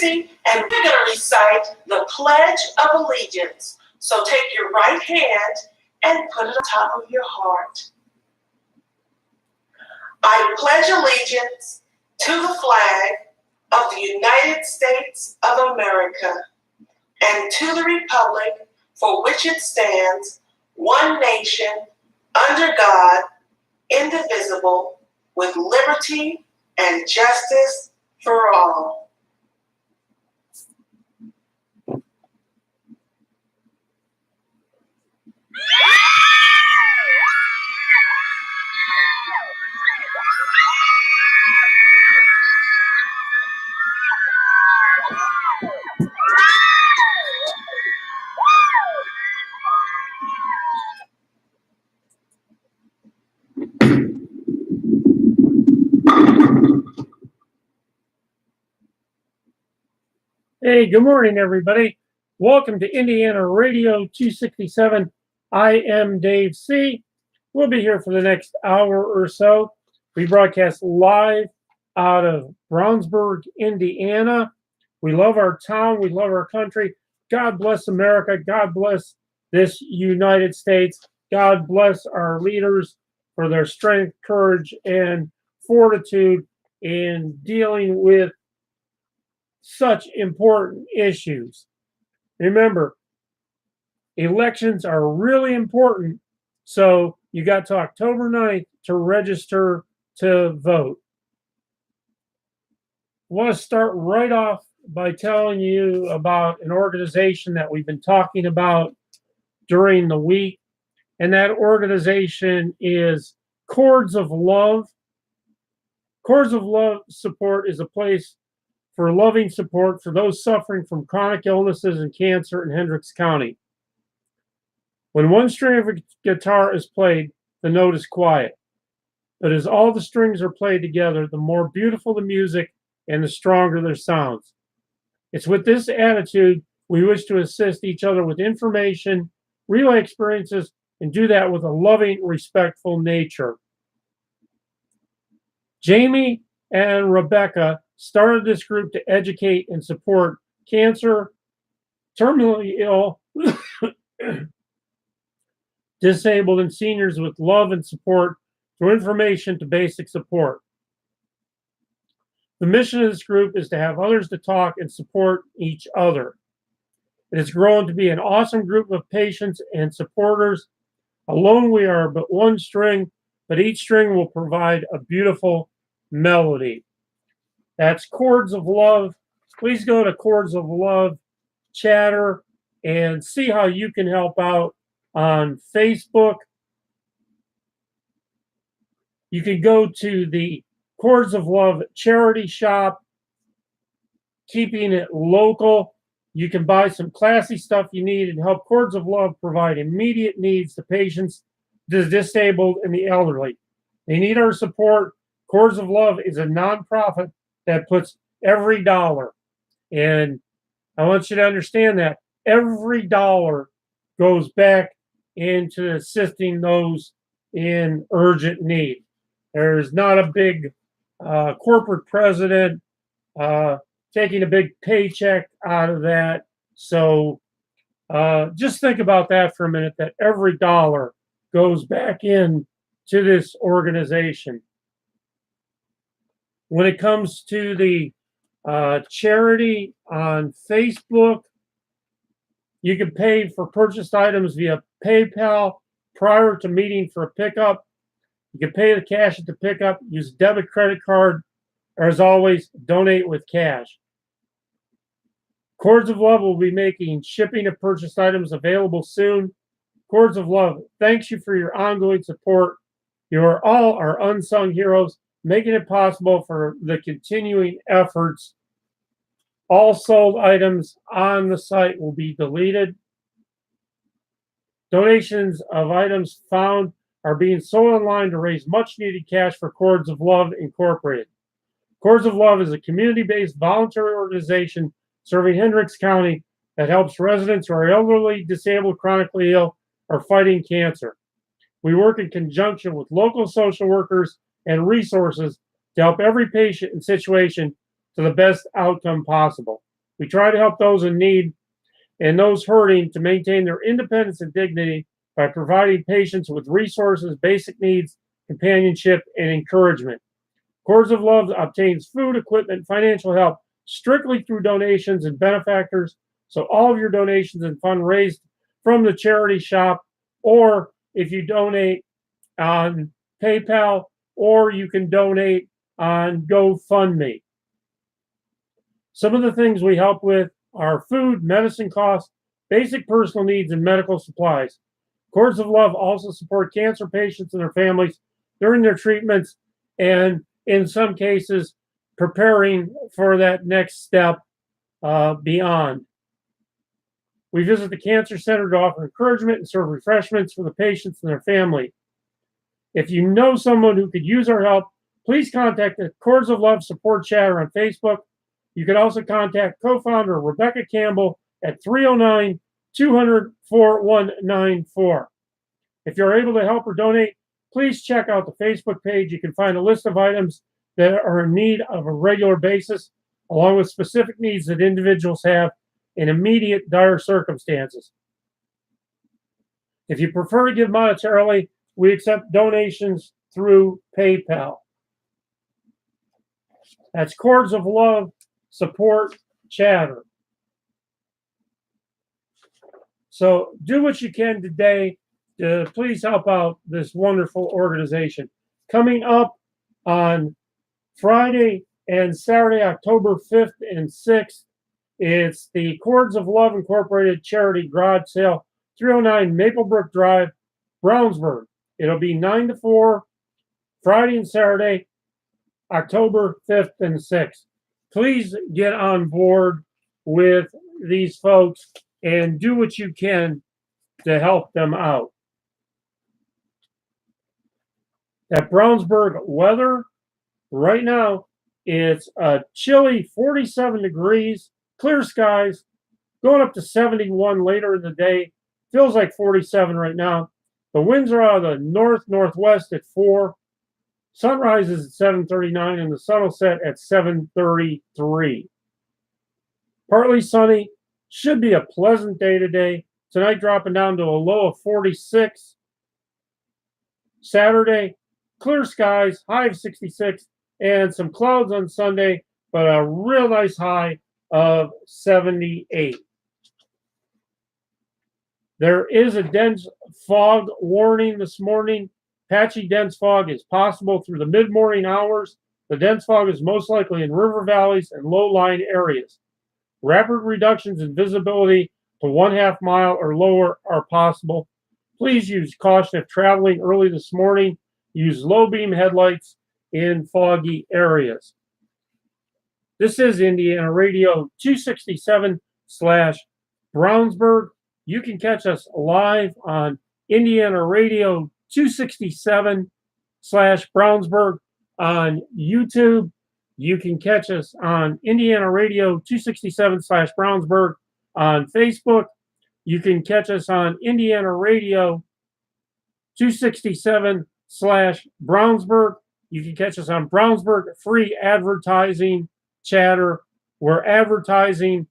Tracy, and we're going to recite the Pledge of Allegiance. So take your right hand and put it on top of your heart. I pledge allegiance to the flag of the United States of America and to the republic for which it stands, one nation, under God, indivisible, with liberty and justice for all. Hey, good morning, everybody. Welcome to Indiana Radio 267. I am Dave C. We'll be here for the next hour or so. We broadcast live out of Brownsburg, Indiana. We love our town. We love our country. God bless America. God bless this United States. God bless our leaders for their strength, courage, and fortitude in dealing with such important issues. Remember, elections are really important, so you got to October 9th to register to vote. I want to start right off by telling you about an organization that we've been talking about during the week, and that organization is Cords of Love. Cords of Love Support is a place for loving support for those suffering from chronic illnesses and cancer in Hendricks County. When one string of a guitar is played, the note is quiet. But as all the strings are played together, the more beautiful the music and the stronger their sounds. It's with this attitude we wish to assist each other with information, real experiences, and do that with a loving, respectful nature. Jamie and Rebecca started this group to educate and support cancer, terminally ill, disabled, and seniors with love and support through information to basic support. The mission of this group is to have others to talk and support each other. It has grown to be an awesome group of patients and supporters. Alone we are but one string, but each string will provide a beautiful melody. That's Cords of Love. Please go to Cords of Love Chatter and see how you can help out on Facebook. You can go to the Cords of Love charity shop, keeping it local. You can buy some classy stuff you need and help Cords of Love provide immediate needs to patients, the disabled, and the elderly. They need our support. Cords of Love is a nonprofit that puts every dollar, and I want you to understand that every dollar goes back into assisting those in urgent need. There's not a big corporate president taking a big paycheck out of that. So just think about that for a minute, that every dollar goes back in to this organization. When it comes to the charity on Facebook, you can pay for purchased items via PayPal prior to meeting for a pickup. You can pay the cash at the pickup, use a debit credit card, or as always, donate with cash. Cords of Love will be making shipping of purchased items available soon. Cords of Love, thanks you for your ongoing support. You are all our unsung heroes, making it possible for the continuing efforts. All sold items on the site will be deleted. Donations of items found are being sold online to raise much needed cash for Cords of Love Incorporated. Cords of Love is a community-based voluntary organization serving Hendricks County that helps residents who are elderly, disabled, chronically ill, or fighting cancer. We work in conjunction with local social workers and resources to help every patient and situation to the best outcome possible. We try to help those in need and those hurting to maintain their independence and dignity by providing patients with resources, basic needs, companionship, and encouragement. Cords of Love obtains food, equipment, financial help strictly through donations and benefactors. So all of your donations and funds raised from the charity shop, or if you donate on PayPal, or you can donate on GoFundMe. Some of the things we help with are food, medicine costs, basic personal needs, and medical supplies. Cords of Love also support cancer patients and their families during their treatments, and in some cases, preparing for that next step beyond. We visit the Cancer Center to offer encouragement and serve refreshments for the patients and their family. If you know someone who could use our help, please contact the Cords of Love Support Chatter on Facebook. You can also contact co-founder Rebecca Campbell at 309-200-4194. If you're able to help or donate, please check out the Facebook page. You can find a list of items that are in need of a regular basis, along with specific needs that individuals have in immediate dire circumstances. If you prefer to give monetarily, we accept donations through PayPal. That's Cords of Love Support Chatter. So do what you can today to please help out this wonderful organization. Coming up on Friday and Saturday, October 5th and 6th, it's the Cords of Love Incorporated Charity Garage Sale, 309 Maplebrook Drive, Brownsburg. It'll be 9 to 4, Friday and Saturday, October 5th and 6th. Please get on board with these folks and do what you can to help them out. At Brownsburg weather, right now, it's a chilly 47 degrees, clear skies, going up to 71 later in the day. Feels like 47 right now. The winds are out of the north-northwest at 4. Sunrise is at 7:39 and the sun will set at 7:33. Partly sunny. Should be a pleasant day today. Tonight dropping down to a low of 46. Saturday, clear skies, high of 66, and some clouds on Sunday, but a real nice high of 78. There is a dense fog warning this morning. Patchy dense fog is possible through the mid-morning hours. The dense fog is most likely in river valleys and low-lying areas. Rapid reductions in visibility to 1/2 mile or lower are possible. Please use caution if traveling early this morning. Use low beam headlights in foggy areas. This is Indiana Radio 267/Brownsburg. You can catch us live on Indiana Radio 267/Brownsburg on YouTube. You can catch us on Indiana Radio 267/Brownsburg on Facebook. You can catch us on Indiana Radio 267/Brownsburg. You can catch us on Brownsburg Free Advertising Chatter. We're advertising,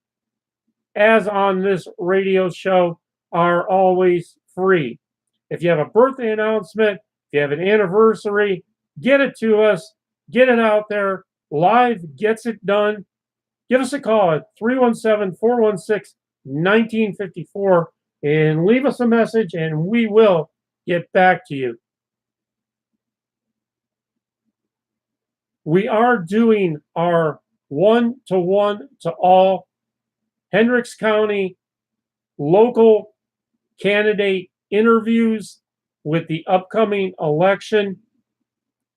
as on this radio show, are always free. If you have a birthday announcement, if you have an anniversary, get it to us, get it out there. Live gets it done. Give us a call at 317-416-1954 and leave us a message and we will get back to you. We are doing our one-to-one to all Hendricks County local candidate interviews with the upcoming election.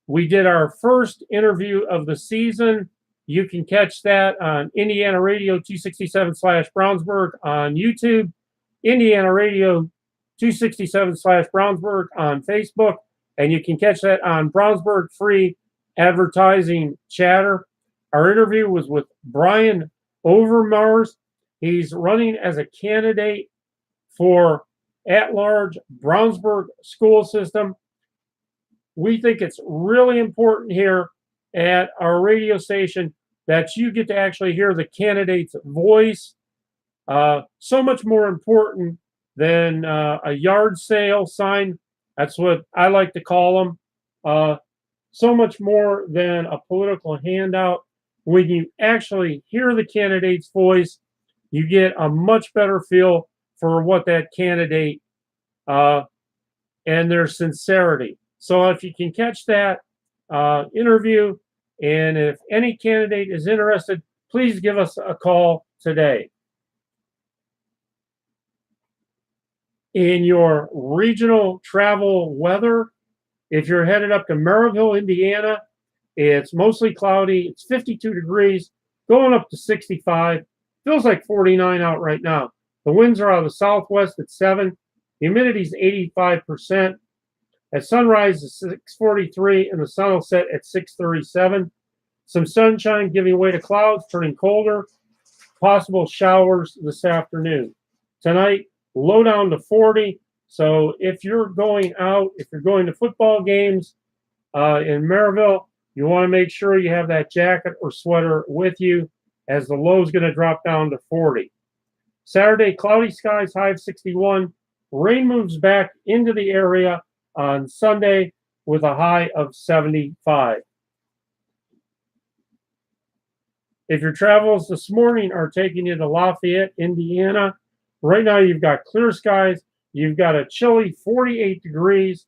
We did our first interview of the season. You can catch that on Indiana Radio 267/Brownsburg on YouTube, Indiana Radio 267/Brownsburg on Facebook, and you can catch that on Brownsburg Free Advertising Chatter. Our interview was with Brian Overmars. He's running as a candidate for at-large Brownsburg school system. We think it's really important here at our radio station that you get to actually hear the candidate's voice. So much more important than a yard sale sign. That's what I like to call them. So much more than a political handout. When you actually hear the candidate's voice, you get a much better feel for what that candidate and their sincerity. So if you can catch that interview, and if any candidate is interested, please give us a call today. In your regional travel weather, if you're headed up to Maryville, Indiana, it's mostly cloudy. It's 52 degrees, going up to 65. Feels like 49 out right now. The winds are out of the southwest at 7. Humidity is 85%. At sunrise is 6:43, and the sun will set at 6:37. Some sunshine giving way to clouds, turning colder. Possible showers this afternoon. Tonight, low down to 40. So if you're going out, if you're going to football games in Maryville, you want to make sure you have that jacket or sweater with you, as the low is going to drop down to 40. Saturday, cloudy skies, high of 61. Rain moves back into the area on Sunday with a high of 75. If your travels this morning are taking you to Lafayette, Indiana, right now you've got clear skies. You've got a chilly 48 degrees,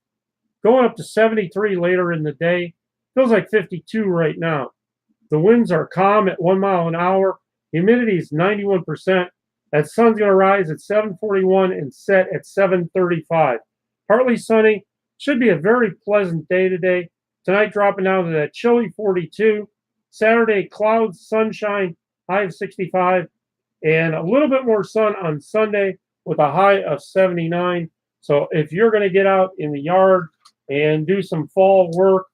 going up to 73 later in the day. Feels like 52 right now. The winds are calm at 1 mile an hour. Humidity is 91%. That sun's going to rise at 7:41 and set at 7:35. Partly sunny. Should be a very pleasant day today. Tonight dropping down to that chilly 42. Saturday, clouds, sunshine, high of 65. And a little bit more sun on Sunday with a high of 79. So if you're going to get out in the yard and do some fall work,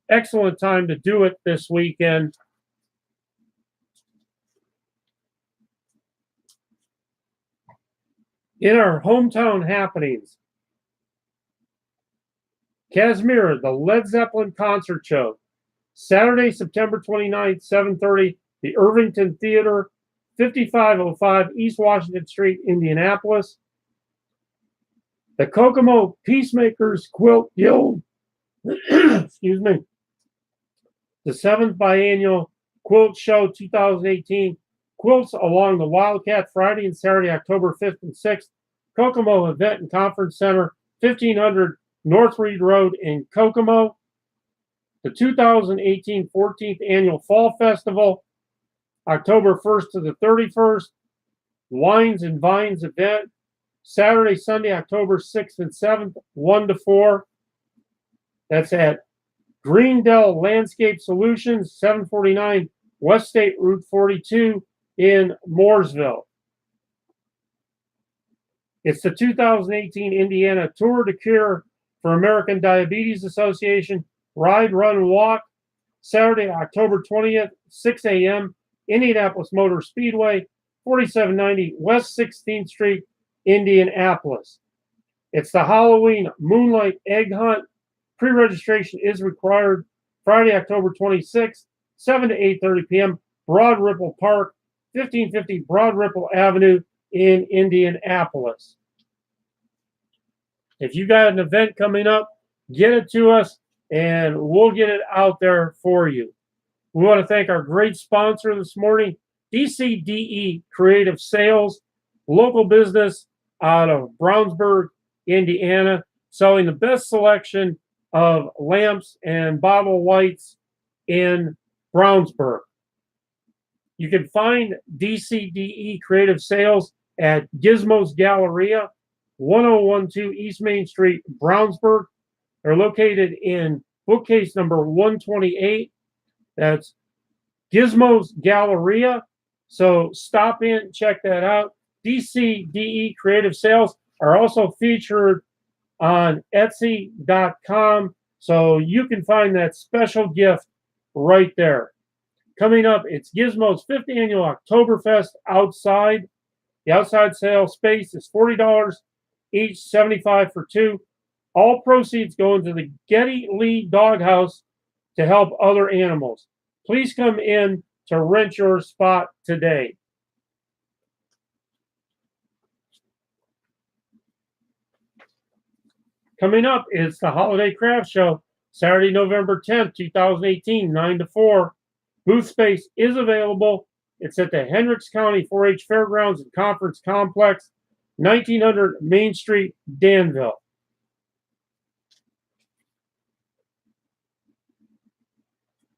excellent time to do it this weekend. In our hometown happenings, Casimir, the Led Zeppelin concert show, Saturday, September 29th, 7:30, the Irvington Theater, 5505 East Washington Street, Indianapolis. The Kokomo Peacemakers Quilt Guild, excuse me, the 7th Biennial Quilt Show 2018, quilts along the Wildcat Friday and Saturday, October 5th and 6th, Kokomo Event and Conference Center, 1500 North Reed Road in Kokomo. The 2018 14th Annual Fall Festival, October 1st to the 31st, Wines and Vines event, Saturday, Sunday, October 6th and 7th, 1 to 4. That's at Greendale Landscape Solutions, 749 West State Route 42 in Mooresville. It's the 2018 Indiana Tour de Cure for American Diabetes Association, Ride, Run, Walk, Saturday, October 20th, 6 a.m., Indianapolis Motor Speedway, 4790 West 16th Street, Indianapolis. It's the Halloween Moonlight Egg Hunt. Pre-registration is required. Friday, October 26th, 7 to 8:30 p.m., Broad Ripple Park, 1550 Broad Ripple Avenue in Indianapolis. If you got an event coming up, get it to us, and we'll get it out there for you. We want to thank our great sponsor this morning, DCDE Creative Sales, local business out of Brownsburg, Indiana, selling the best selection of lamps and bottle lights in Brownsburg. You can find DCDE Creative Sales at Gizmos Galleria, 1012 East Main Street, Brownsburg. They're located in bookcase number 128. That's Gizmos Galleria. So stop in, check that out. DCDE Creative Sales are also featured on Etsy.com. So you can find that special gift right there. Coming up, it's Gizmo's 5th annual Oktoberfest outside. The outside sale space is $40 each, $75 for two. All proceeds go into the Geddy Lee Doghouse to help other animals. Please come in to rent your spot today. Coming up is the Holiday Craft Show, Saturday, November 10th, 2018, 9 to 4. Booth space is available. It's at the Hendricks County 4-H Fairgrounds and Conference Complex, 1900 Main Street, Danville.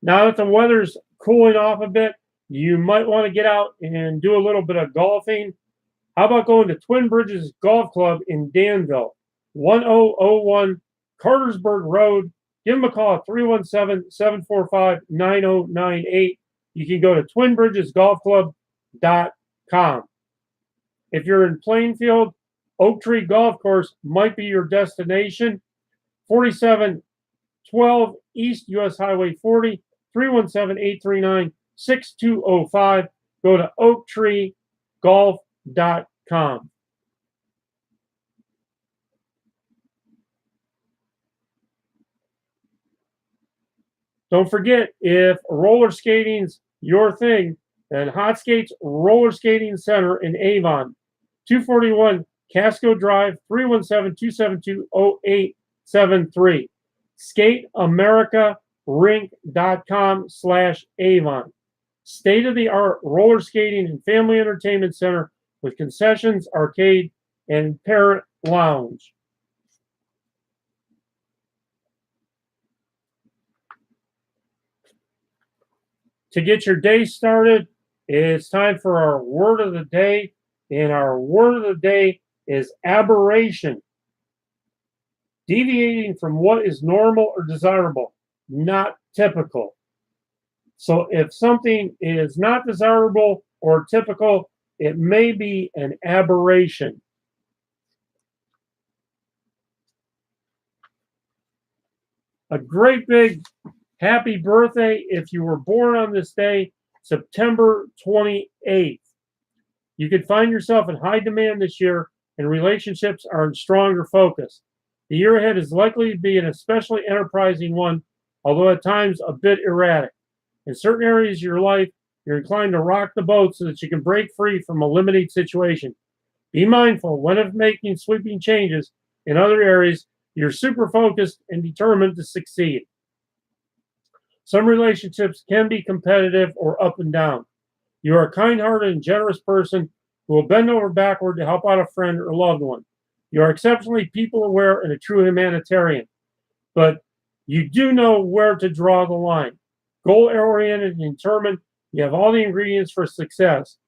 Now that the weather's cooling off a bit, you might want to get out and do a little bit of golfing. How about going to Twin Bridges Golf Club in Danville, 1001 Cartersburg Road. Give them a call at 317-745-9098. You can go to twinbridgesgolfclub.com. If you're in Plainfield, Oak Tree Golf Course might be your destination. 4712 East US Highway 40, 317-839-6205. Go to oaktreegolf.com. Don't forget, if roller skating's your thing, then Hot Skates Roller Skating Center in Avon, 241 Casco Drive, 317-272-0873. SkateAmericaRink.com/Avon. State-of-the-art roller skating and family entertainment center with concessions, arcade, and parent lounge. To get your day started, it's time for our word of the day. And our word of the day is aberration. Deviating from what is normal or desirable, not typical. So if something is not desirable or typical, it may be an aberration. A great big happy birthday if you were born on this day, September 28th. You could find yourself in high demand this year, and relationships are in stronger focus. The year ahead is likely to be an especially enterprising one, although at times a bit erratic. In certain areas of your life, you're inclined to rock the boat so that you can break free from a limiting situation. Be mindful when of making sweeping changes. In other areas, you're super focused and determined to succeed. Some relationships can be competitive or up and down. You are a kind-hearted and generous person who will bend over backward to help out a friend or loved one. You are exceptionally people-aware and a true humanitarian, but you do know where to draw the line. Goal-oriented and determined, you have all the ingredients for success.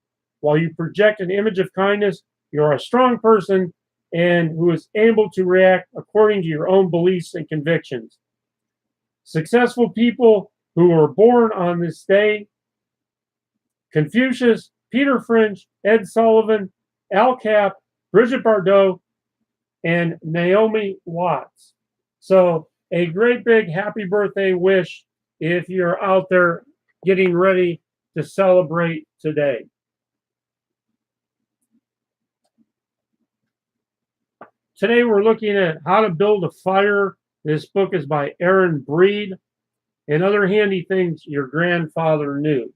While you project an image of kindness, you are a strong person and who is able to react according to your own beliefs and convictions. Successful people who were born on this day: Confucius, Peter Fringe, Ed Sullivan, Al Capp, Bridget Bardot, and Naomi Watts. So a great big happy birthday wish if you're out there getting ready to celebrate today. Today we're looking at how to build a fire. This book is by Aaron Breed, and other handy things your grandfather knew.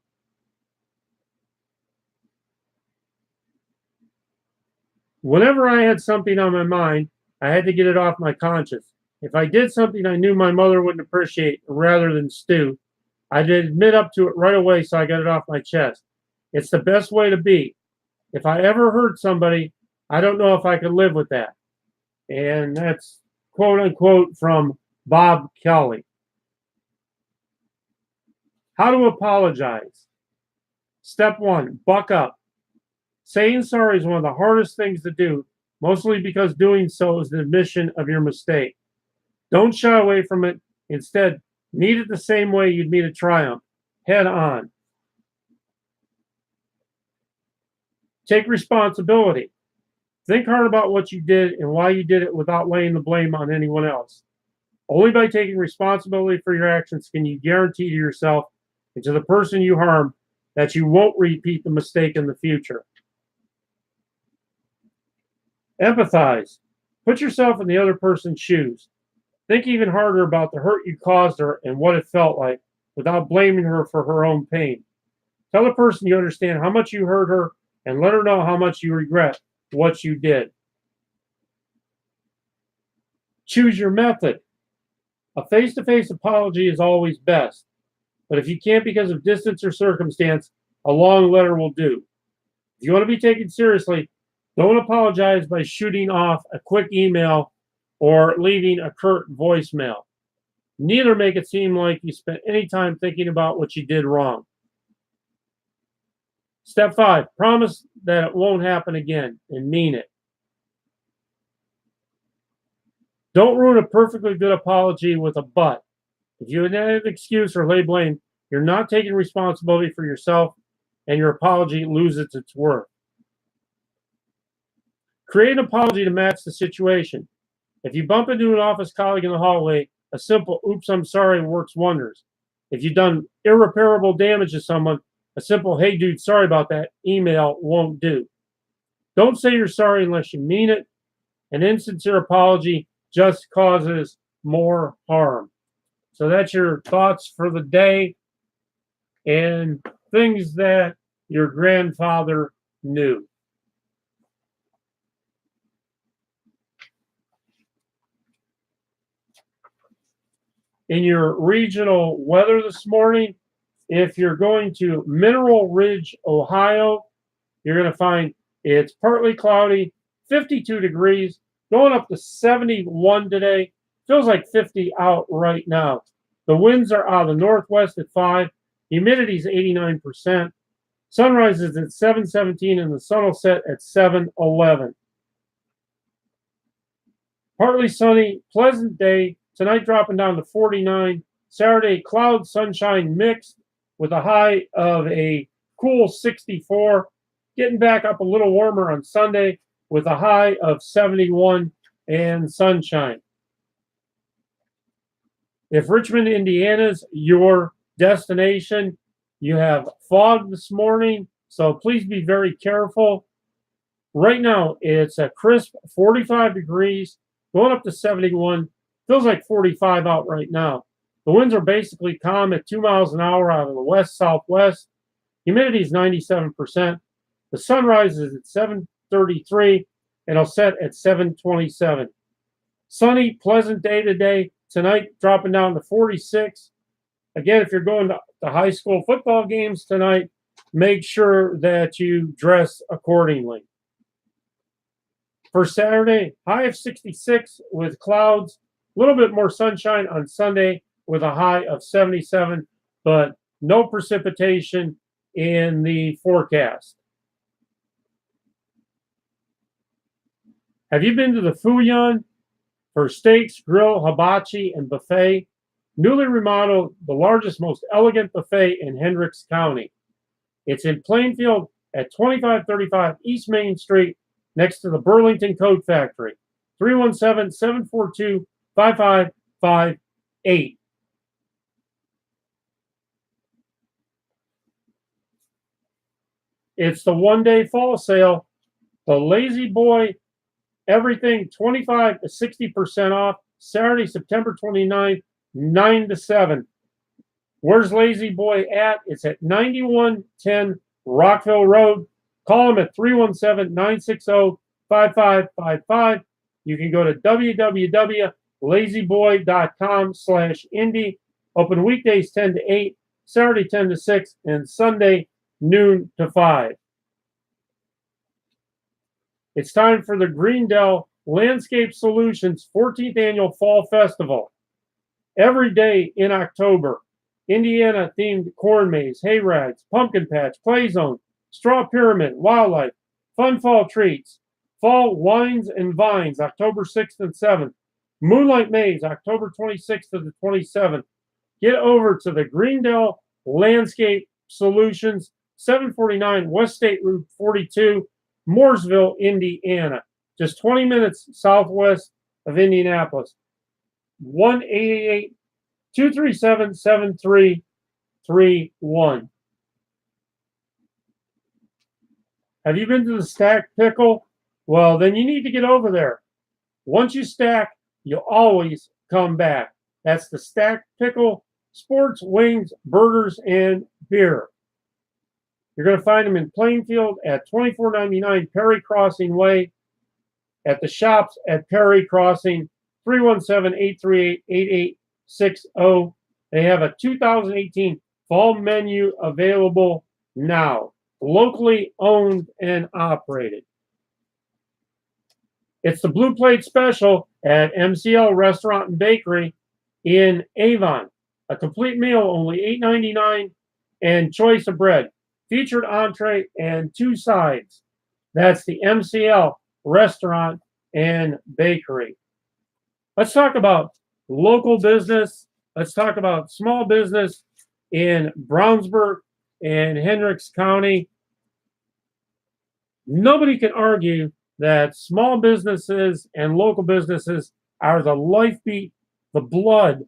Whenever I had something on my mind, I had to get it off my conscience. If I did something I knew my mother wouldn't appreciate, rather than stew, I'd admit up to it right away so I got it off my chest. It's the best way to be. If I ever hurt somebody, I don't know if I could live with that. And that's quote unquote from Bob Kelly. How to apologize. Step 1, buck up. Saying sorry is one of the hardest things to do, mostly because doing so is the admission of your mistake. Don't shy away from it. Instead, meet it the same way you'd meet a triumph, head on. Take responsibility. Think hard about what you did and why you did it without laying the blame on anyone else. Only by taking responsibility for your actions can you guarantee to yourself and to the person you harm that you won't repeat the mistake in the future. Empathize. Put yourself in the other person's shoes. Think even harder about the hurt you caused her and what it felt like. without blaming her for her own pain. Tell the person you understand how much you hurt her and let her know how much you regret what you did. Choose your method. A face-to-face apology is always best, but if you can't because of distance or circumstance, a long letter will do. If you want to be taken seriously, don't apologize by shooting off a quick email or leaving a curt voicemail. Neither make it seem like you spent any time thinking about what you did wrong. Step 5, promise that it won't happen again and mean it. Don't ruin a perfectly good apology with a but. If you add an excuse or lay blame, you're not taking responsibility for yourself and your apology loses its worth. Create an apology to match the situation. If you bump into an office colleague in the hallway, a simple "oops, I'm sorry" works wonders. If you've done irreparable damage to someone, a simple "hey dude, sorry about that" email won't do. Don't say you're sorry unless you mean it. An insincere apology just causes more harm. So that's your thoughts for the day and things that your grandfather knew. In your regional weather this morning, if you're going to Mineral Ridge, Ohio, you're going to find it's partly cloudy, 52 degrees, going up to 71 today. Feels like 50 out right now. The winds are out of the northwest at 5. Humidity is 89%. Sunrise is at 7:17 and the sun will set at 7:11. Partly sunny, pleasant day. Tonight dropping down to 49. Saturday, cloud, sunshine mixed with a high of a cool 64. Getting back up a little warmer on Sunday with a high of 71 and sunshine. If Richmond, Indiana's your destination, you have fog this morning, so please be very careful. Right now, it's a crisp 45 degrees, going up to 71. Feels like 45 out right now. The winds are basically calm at 2 miles an hour out of the west-southwest. Humidity is 97%. The sunrise is at 7:33 and it'll set at 7:27. Sunny, pleasant day today. Tonight dropping down to 46. Again, if you're going to high school football games tonight, make sure that you dress accordingly. For Saturday, high of 66 with clouds, a little bit more sunshine on Sunday with a high of 77, but no precipitation in the forecast. Have you been to the Fuyun for steaks, grill, hibachi, and buffet? Newly remodeled, the largest, most elegant buffet in Hendricks County. It's in Plainfield at 2535 East Main Street, next to the Burlington Coat Factory. 317-742-5558. It's the one-day fall sale. The Lazy Boy, everything 25 to 60% off. Saturday, September 29th, 9 to 7. Where's Lazy Boy at? It's at 9110 Rockville Road. Call them at 317-960-5555. You can go to www.lazyboy.com/indie. Open weekdays 10 to 8, Saturday 10 to 6, and Sunday noon to 5. It's time for the Greendale Landscape Solutions 14th Annual Fall Festival. Every day in October, Indiana-themed corn maze, hay rides, pumpkin patch, play zone, straw pyramid, wildlife, fun fall treats, fall wines and vines, October 6th and 7th, moonlight maze, October 26th to the 27th. Get over to the Greendale Landscape Solutions, 749 West State Route 42, Mooresville, Indiana, just 20 minutes southwest of Indianapolis. 1-888-237-7331. Have you been to the Stacked Pickle? Well, then you need to get over there. Once you stack, you'll always come back. That's the Stacked Pickle sports, wings, burgers, and beer. You're going to find them in Plainfield at 2499 Perry Crossing Way, at the shops at Perry Crossing, 317-838-8860. They have a 2018 fall menu available now, locally owned and operated. It's the Blue Plate Special at MCL Restaurant and Bakery in Avon. A complete meal, only $8.99, and choice of bread, featured entree, and 2 sides. That's the MCL Restaurant and Bakery. Let's talk about local business. Let's talk about small business in Brownsburg and Hendricks County. Nobody can argue that small businesses and local businesses are the lifebeat, the blood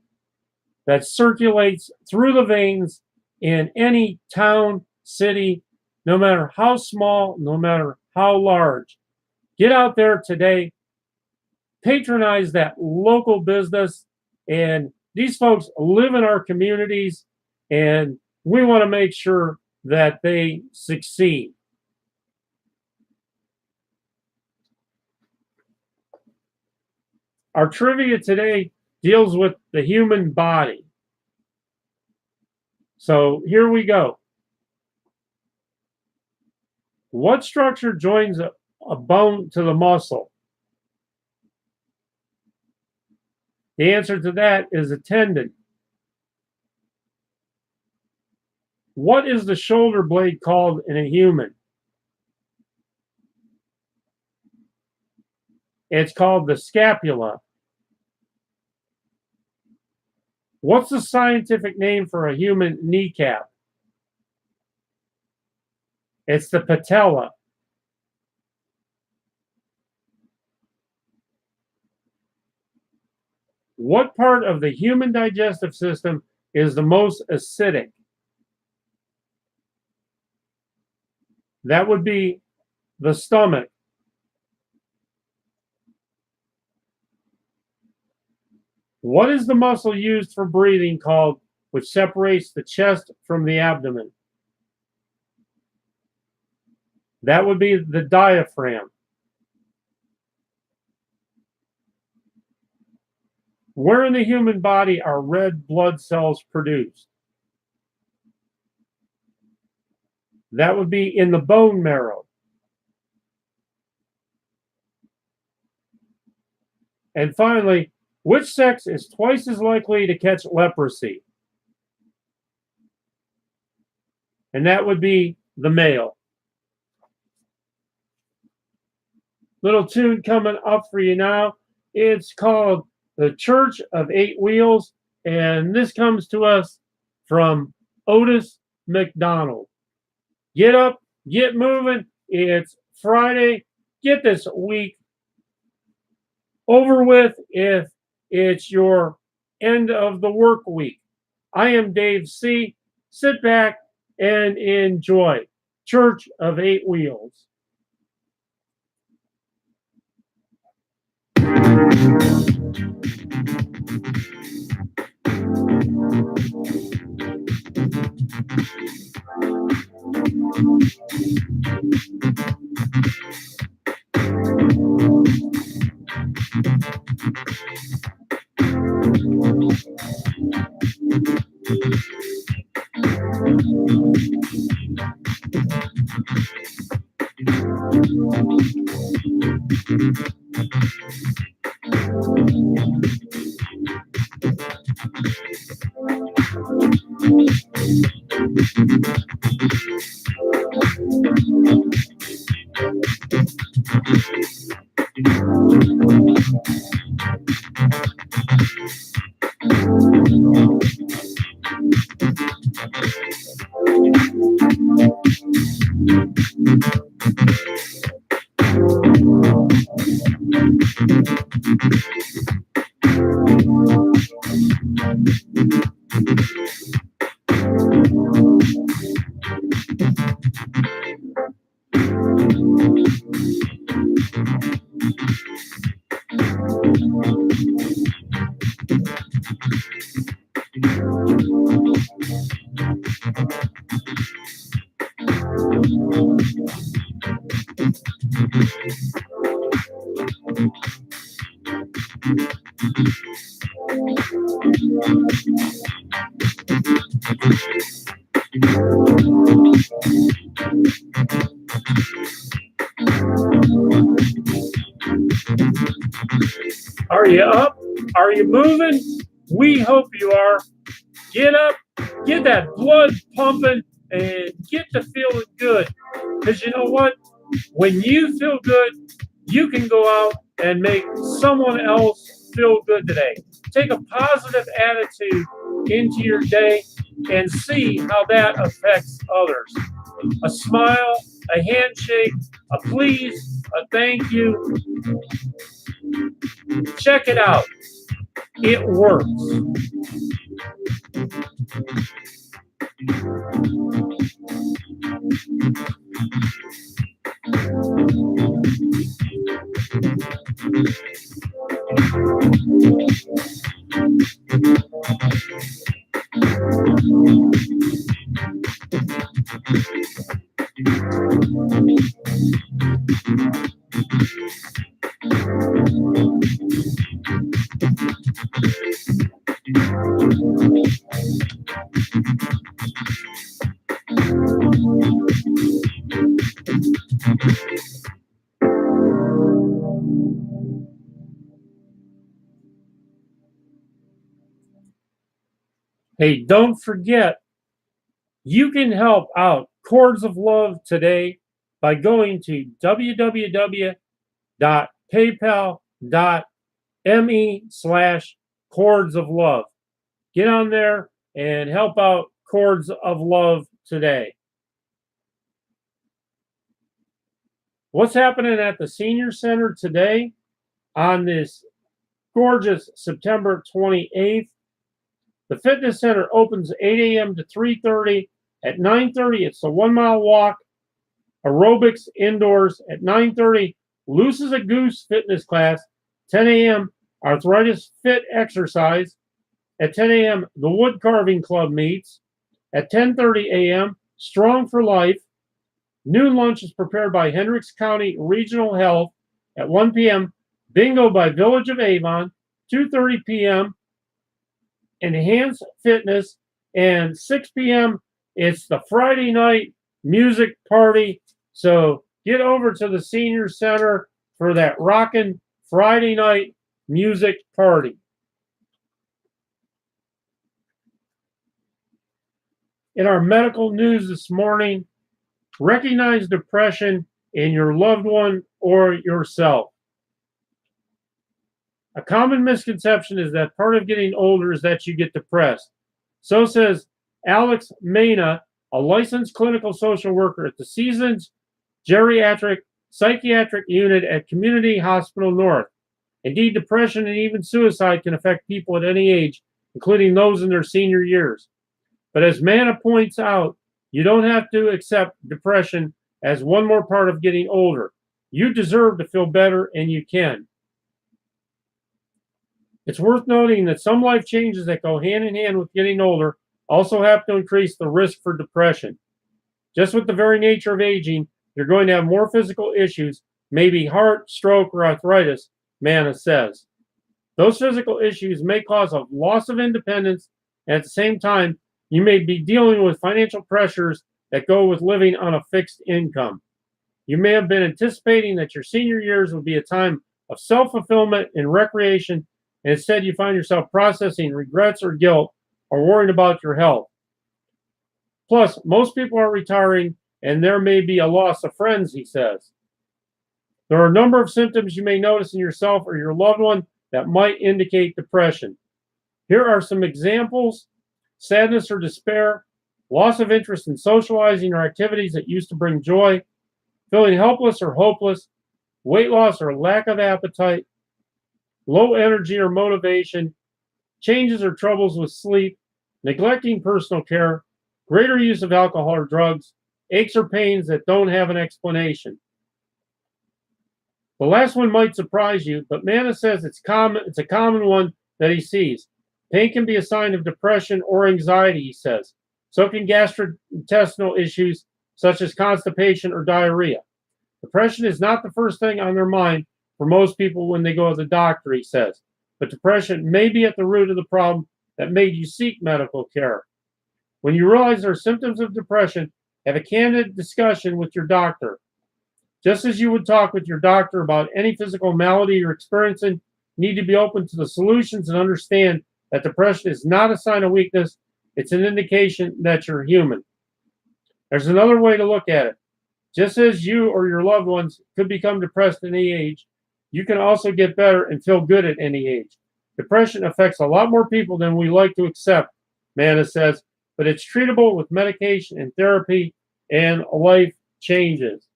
that circulates through the veins in any town, city, no matter how small, no matter how large. Get out there today, patronize that local business, and these folks live in our communities, and we want to make sure that they succeed. Our trivia today deals with the human body. So here we go. What structure joins a bone to the muscle? The answer to that is a tendon. What is the shoulder blade called in a human? It's called the scapula. What's the scientific name for a human kneecap? It's the patella. What part of the human digestive system is the most acidic? That would be the stomach. What is the muscle used for breathing called, which separates the chest from the abdomen? That would be the diaphragm. Where in the human body are red blood cells produced? That would be in the bone marrow. And finally, which sex is twice as likely to catch leprosy? And that would be the male. Little tune coming up for you now. It's called The Church of Eight Wheels, and this comes to us from Otis McDonald. Get up, get moving. It's Friday. Get this week over with if it's your end of the work week. I am Dave C. Sit back and enjoy Church of Eight Wheels. Are you up? Are you moving? We hope you are. Get up, get that blood pumping, and get to feeling good. Because you know what? When you feel good, you can go out and make someone else feel good today. Take a positive attitude into your day and see how that affects others. A smile, a handshake, a please, a thank you. Check it out. It works. Hey, don't forget, you can help out Chords of Love today by going to www.paypal.me/Chords of Love. Get on there and help out Chords of Love today. What's happening at the Senior Center today on this gorgeous September 28th? The fitness center opens 8 a.m. to 3:30. At 9:30, it's a 1-mile walk, aerobics indoors. At 9:30, Loose as a Goose fitness class. 10 a.m., arthritis fit exercise. At 10 a.m., the wood carving club meets. At 10:30 a.m., Strong for Life. Noon lunch is prepared by Hendricks County Regional Health. At 1 p.m., bingo by Village of Avon. 2:30 p.m., Enhanced Fitness, and 6 p.m. it's the Friday night music party. So get over to the Senior Center for that rockin' Friday night music party. In our medical news this morning, recognize depression in your loved one or yourself. A common misconception is that part of getting older is that you get depressed. So says Alex Mena, a licensed clinical social worker at the Seasons Geriatric Psychiatric Unit at Community Hospital North. Indeed, depression and even suicide can affect people at any age, including those in their senior years. But as Mena points out, you don't have to accept depression as one more part of getting older. You deserve to feel better, and you can. It's worth noting that some life changes that go hand in hand with getting older also have to increase the risk for depression. Just with the very nature of aging, you're going to have more physical issues, maybe heart, stroke, or arthritis, Mena says. Those physical issues may cause a loss of independence, and at the same time, you may be dealing with financial pressures that go with living on a fixed income. You may have been anticipating that your senior years would be a time of self-fulfillment and recreation, and instead you find yourself processing regrets or guilt or worrying about your health. Plus, most people are retiring, and there may be a loss of friends, he says. There are a number of symptoms you may notice in yourself or your loved one that might indicate depression. Here are some examples: sadness or despair, loss of interest in socializing or activities that used to bring joy, feeling helpless or hopeless, weight loss or lack of appetite, low energy or motivation, changes or troubles with sleep, neglecting personal care, greater use of alcohol or drugs, aches or pains that don't have an explanation. The last one might surprise you, but Mena says it's a common one that he sees. Pain can be a sign of depression or anxiety, he says. So can gastrointestinal issues such as constipation or diarrhea. Depression is not the first thing on their mind for most people when they go to the doctor, he says. but depression may be at the root of the problem that made you seek medical care. When you realize there are symptoms of depression, have a candid discussion with your doctor. Just as you would talk with your doctor about any physical malady you're experiencing, you need to be open to the solutions and understand that depression is not a sign of weakness, it's an indication that you're human. There's another way to look at it. Just as you or your loved ones could become depressed at any age, you can also get better and feel good at any age. Depression affects a lot more people than we like to accept, Manna says, but it's treatable with medication and therapy, and life changes.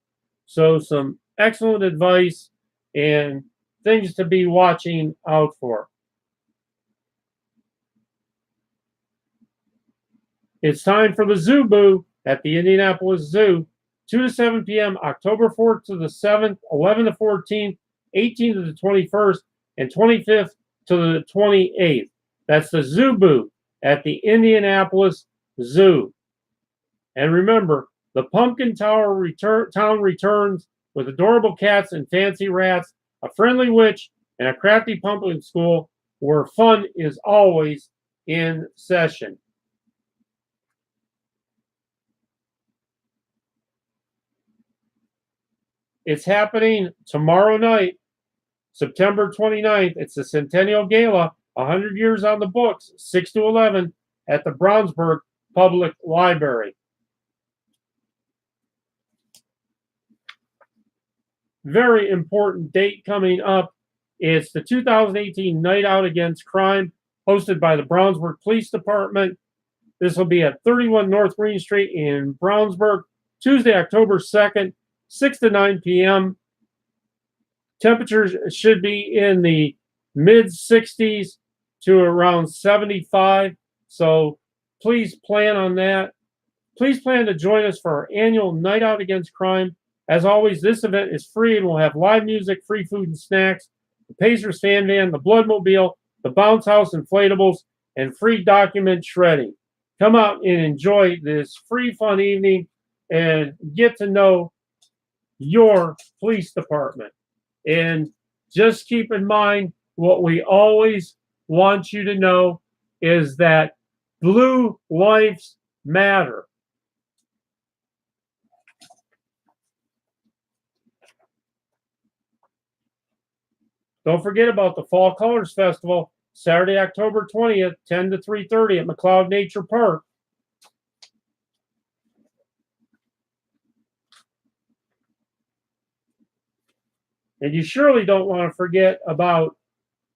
So some excellent advice and things to be watching out for. It's time for the Zoo Boo at the Indianapolis Zoo, 2 to 7 p.m., October 4th to the 7th, 11 to 14th, 18th to the 21st, and 25th to the 28th. That's the Zoo Boo at the Indianapolis Zoo. And remember, the Pumpkin Town returns with adorable cats and fancy rats, a friendly witch, and a crafty pumpkin school where fun is always in session. It's happening tomorrow night, September 29th. It's the Centennial Gala, 100 years on the books, 6 to 11 at the Brownsburg Public Library. Very important date coming up. It's the 2018 Night Out Against Crime, hosted by the Brownsburg Police Department. This will be at 31 North Green Street in Brownsburg, Tuesday, October 2nd, 6 to 9 p.m. Temperatures should be in the mid-60s to around 75. So please plan on that. Please plan to join us for our annual Night Out Against Crime. As always, this event is free and will have live music, free food and snacks, the Pacers fan van, the Bloodmobile, the Bounce House inflatables, and free document shredding. Come out and enjoy this free, fun evening and get to know your police department. And just keep in mind, what we always want you to know is that blue lives matter. Don't forget about the Fall Colors Festival, Saturday, October 20th, 10 to 3:30 at McLeod Nature Park. And you surely don't want to forget about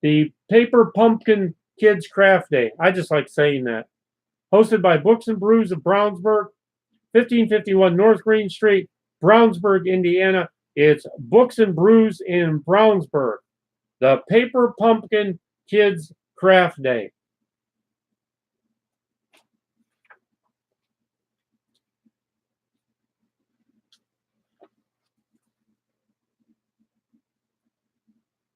the Paper Pumpkin Kids Craft Day. I just like saying that. Hosted by Books and Brews of Brownsburg, 1551 North Green Street, Brownsburg, Indiana. It's Books and Brews in Brownsburg. The Paper Pumpkin Kids Craft Day.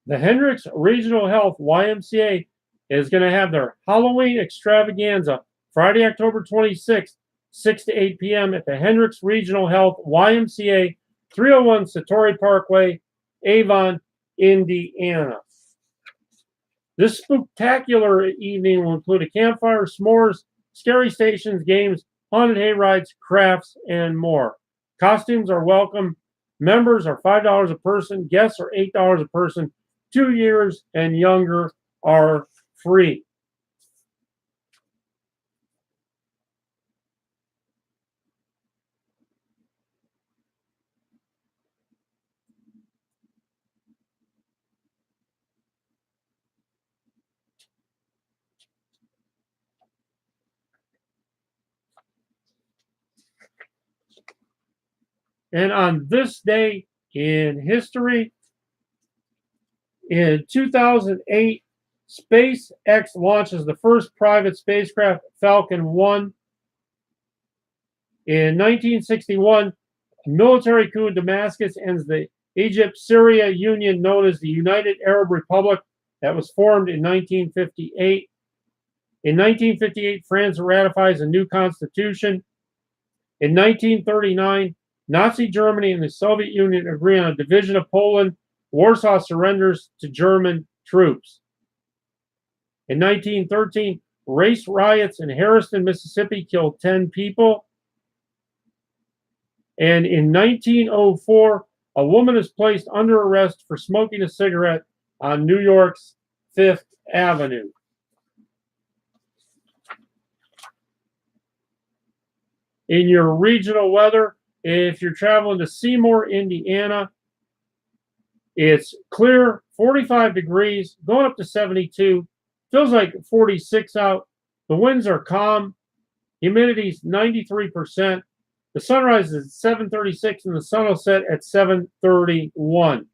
The Hendricks Regional Health YMCA is going to have their Halloween extravaganza Friday, October 26th, 6 to 8 p.m. at the Hendricks Regional Health YMCA, 301 Satori Parkway, Avon, Indiana. This spectacular evening will include a campfire, s'mores, scary stations, games, haunted hay rides, crafts, and more. Costumes are welcome. Members are $5 a person. Guests are $8 a person. 2 years and younger are free. And on this day in history, in 2008, SpaceX launches the first private spacecraft, Falcon 1. In 1961, a military coup in Damascus ends the Egypt-Syria Union, known as the United Arab Republic, that was formed in 1958. In 1958, France ratifies a new constitution. In 1939, Nazi Germany and the Soviet Union agree on a division of Poland. Warsaw surrenders to German troops. In 1913, race riots in Harrison, Mississippi killed 10 people. And in 1904, a woman is placed under arrest for smoking a cigarette on New York's Fifth Avenue. In your regional weather, if you're traveling to Seymour, Indiana, it's clear, 45 degrees, going up to 72. Feels like 46 out. The winds are calm. Humidity's 93%. The sunrise is at 7:36 and the sun will set at 7:31.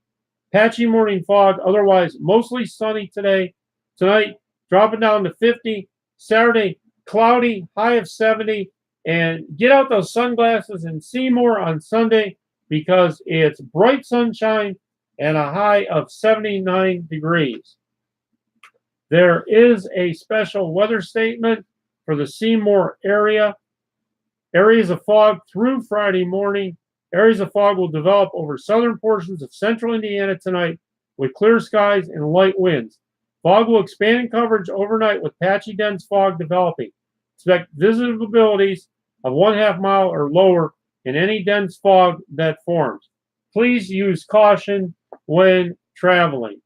Patchy morning fog, otherwise mostly sunny today. Tonight, dropping down to 50. Saturday, cloudy, high of 70. And get out those sunglasses in Seymour on Sunday because it's bright sunshine and a high of 79 degrees. There is a special weather statement for the Seymour area. Areas of fog through Friday morning. Areas of fog will develop over southern portions of central Indiana tonight with clear skies and light winds. Fog will expand in coverage overnight with patchy dense fog developing. Expect visibilities of 1/2 mile or lower in any dense fog that forms. Please use caution when traveling.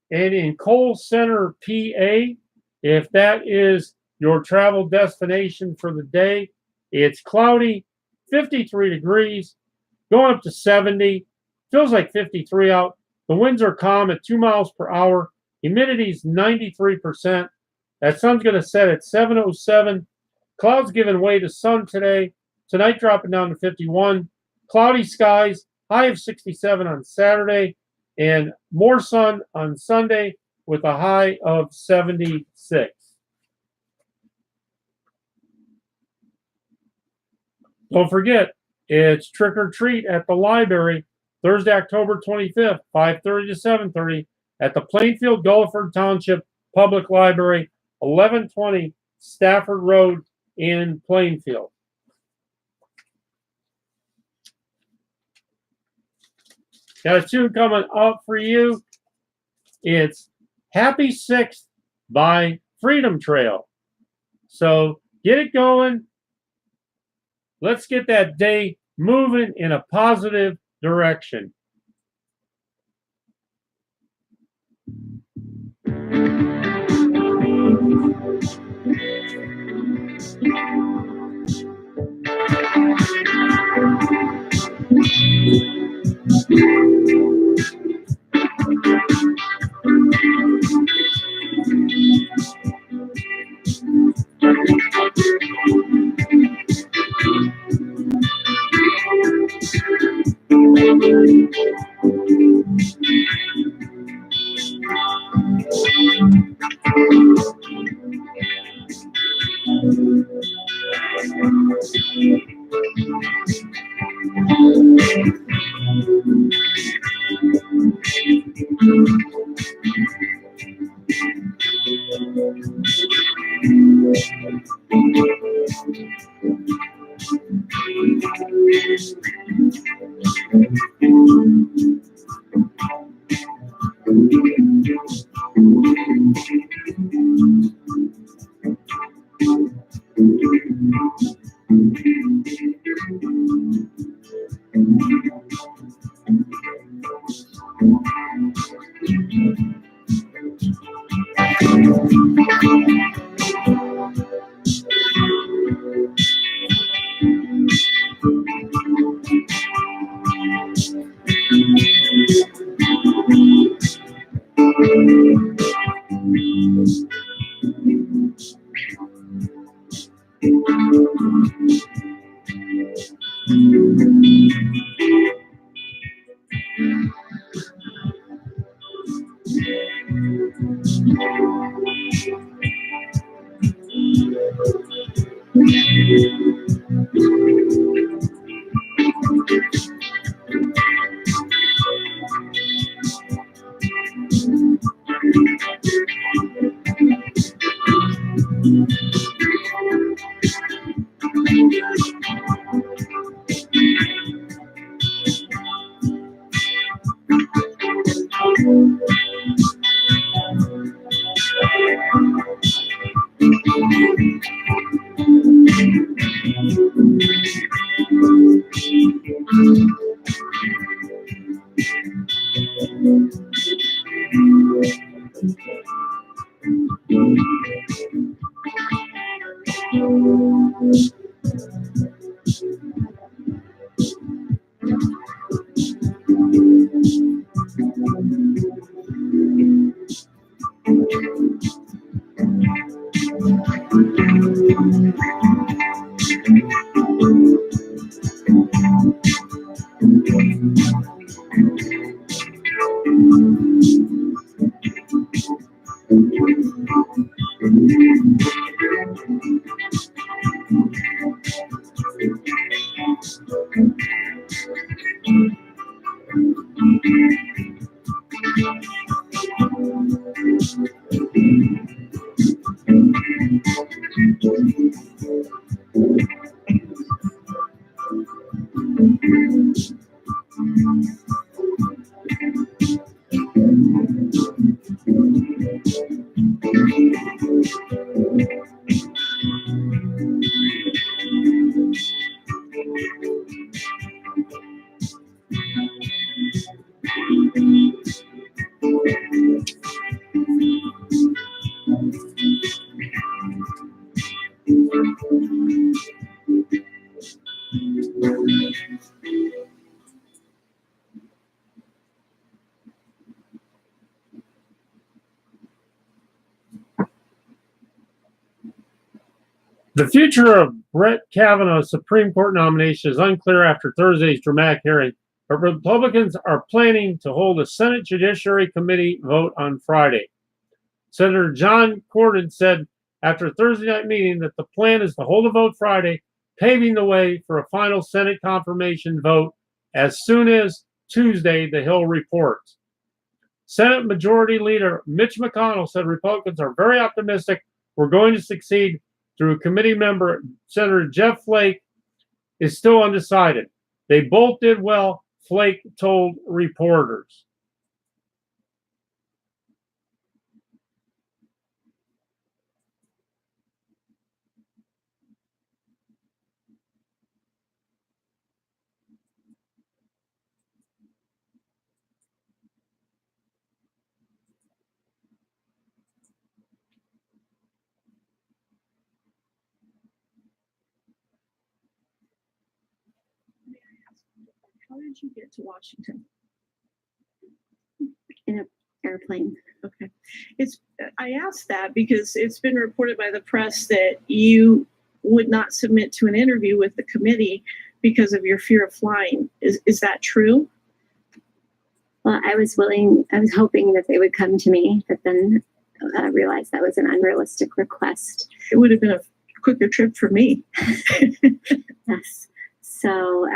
And in Cole Center, PA, if that is your travel destination for the day, it's cloudy, 53 degrees, going up to 70. Feels like 53 out. The winds are calm at 2 miles per hour. Humidity's 93%. That sun's going to set at 7:07. Clouds giving way to sun today. Tonight dropping down to 51. Cloudy skies, high of 67 on Saturday. And more sun on Sunday with a high of 76. Don't forget, it's trick or treat at the library Thursday, October 25th, 5:30 to 7:30 at the Plainfield Gulliford Township Public Library, 1120 Stafford Road in Plainfield. Got a tune coming up for you. It's Happy 6th by Freedom Trail. So get it going. Let's get that day moving in a positive direction. The future of Brett Kavanaugh's Supreme Court nomination is unclear after Thursday's dramatic hearing, but Republicans are planning to hold a Senate Judiciary Committee vote on Friday. Senator John Cornyn said after a Thursday night meeting that the plan is to hold a vote Friday, paving the way for a final Senate confirmation vote as soon as Tuesday, the Hill reports. Senate Majority Leader Mitch McConnell said Republicans are very optimistic we're going to succeed through committee member Senator Jeff Flake is still undecided. They both did well, Flake told reporters. How did you get to Washington? In an airplane. Okay. I asked that because it's been reported by the press that you would not submit to an interview with the committee because of your fear of flying. Is that true? Well, I was hoping that they would come to me, but then realized that was an unrealistic request. It would have been a quicker trip for me. Yes. So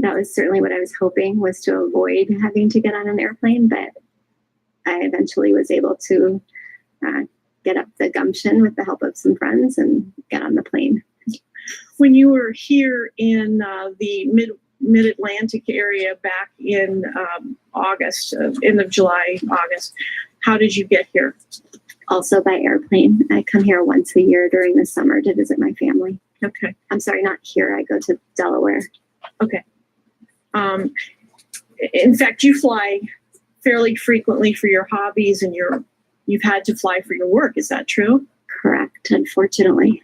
that was certainly what I was hoping, was to avoid having to get on an airplane, but I eventually was able to get up the gumption with the help of some friends and get on the plane. When you were here in the mid-Atlantic area back in August, end of July, August, how did you get here? Also by airplane. I come here once a year during the summer to visit my family. Okay. I'm sorry, not here. I go to Delaware. Okay. In fact, you fly fairly frequently for your hobbies, and you've had to fly for your work. Is that true? Correct, unfortunately.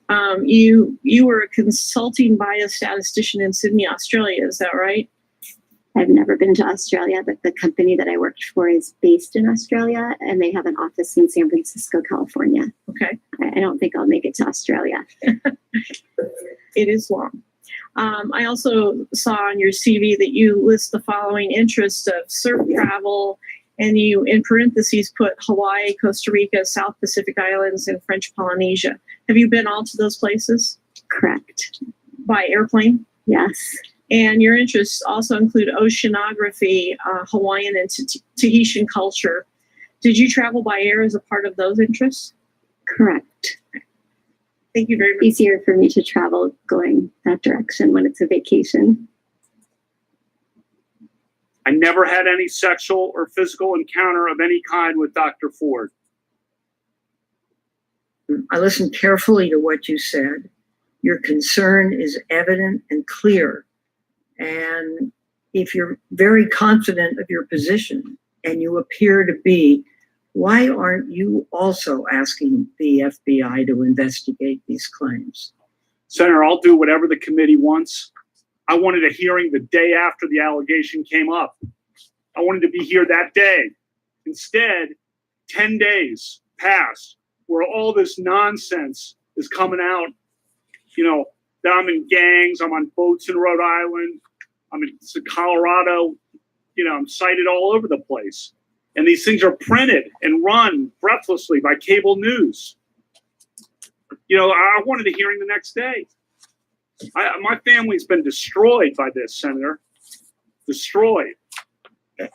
You were a consulting biostatistician in Sydney, Australia. Is that right? I've never been to Australia, but the company that I worked for is based in Australia, and they have an office in San Francisco, California. Okay. I don't think I'll make it to Australia. It is long. I also saw on your CV that you list the following interests of surf travel, and you, in parentheses, put Hawaii, Costa Rica, South Pacific Islands, and French Polynesia. Have you been all to those places? Correct. By airplane? Yes. And your interests also include oceanography, Hawaiian and Tahitian culture. Did you travel by air as a part of those interests? Correct. Thank you very much. Easier for me to travel going that direction when it's a vacation. I never had any sexual or physical encounter of any kind with Dr. Ford. I listened carefully to what you said. Your concern is evident and clear. And if you're very confident of your position, and you appear to be, why aren't you also asking the FBI to investigate these claims? Senator, I'll do whatever the committee wants. I wanted a hearing the day after the allegation came up. I wanted to be here that day. Instead, 10 days passed where all this nonsense is coming out. You know, that I'm in gangs, I'm on boats in Rhode Island, I'm in Colorado, you know, I'm cited all over the place. And these things are printed and run breathlessly by cable news. You know, I wanted a hearing the next day. My family's been destroyed by this, Senator. Destroyed.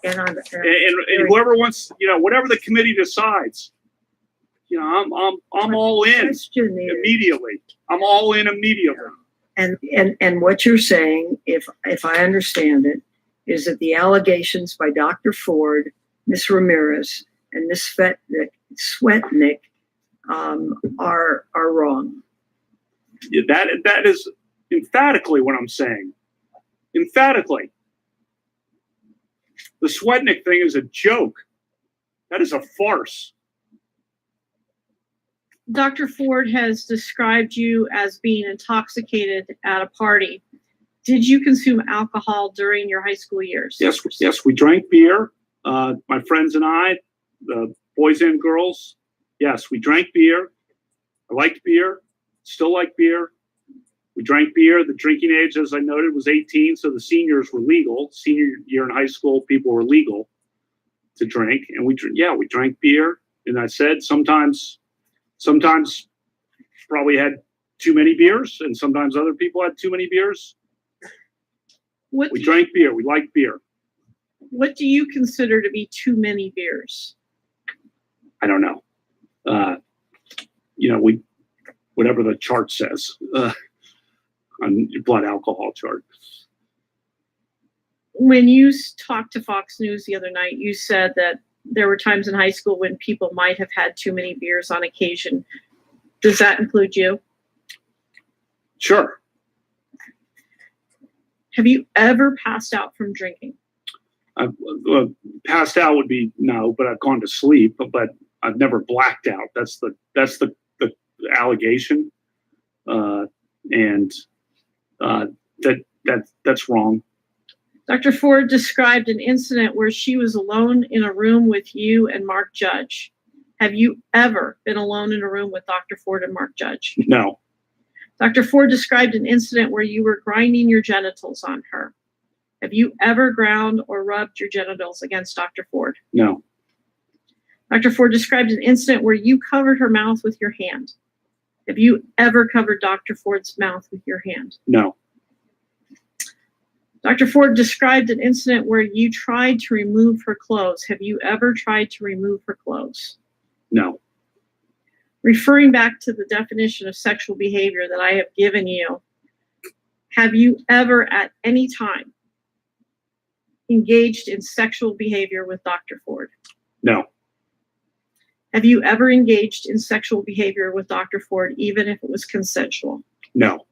And And whoever wants, you know, whatever the committee decides, you know, I'm all in question is, immediately. I'm all in immediately. and what you're saying, if I understand it, is that the allegations by Dr. Ford, Ms. Ramirez, and Ms. Swetnick are wrong. Yeah, that is emphatically what I'm saying. Emphatically. The Swetnick thing is a joke. That is a farce. Dr. Ford has described you as being intoxicated at a party. Did you consume alcohol during your high school years? Yes, we drank beer. My friends and I, the boys and girls. Yes, we drank beer. I liked beer. Still like beer. We drank beer. The drinking age, as I noted, was 18, so the seniors were legal. Senior year in high school, people were legal to drink, and we drank beer. And I said sometimes probably had too many beers, and sometimes other people had too many beers. We drank beer. We liked beer. What do you consider to be too many beers? I don't know. You know, whatever the chart says on your blood alcohol chart. When you talked to Fox News the other night, you said that there were times in high school when people might have had too many beers on occasion. Does that include you? Sure. Have you ever passed out from drinking? I've passed out would be no, but I've gone to sleep. But I've never blacked out. That's the allegation, and that's wrong. Dr. Ford described an incident where she was alone in a room with you and Mark Judge. Have you ever been alone in a room with Dr. Ford and Mark Judge? No. Dr. Ford described an incident where you were grinding your genitals on her. Have you ever ground or rubbed your genitals against Dr. Ford? No. Dr. Ford described an incident where you covered her mouth with your hand. Have you ever covered Dr. Ford's mouth with your hand? No. Dr. Ford described an incident where you tried to remove her clothes. Have you ever tried to remove her clothes? No. Referring back to the definition of sexual behavior that I have given you, have you ever at any time engaged in sexual behavior with Dr. Ford? No. Have you ever engaged in sexual behavior with Dr. Ford, even if it was consensual? No.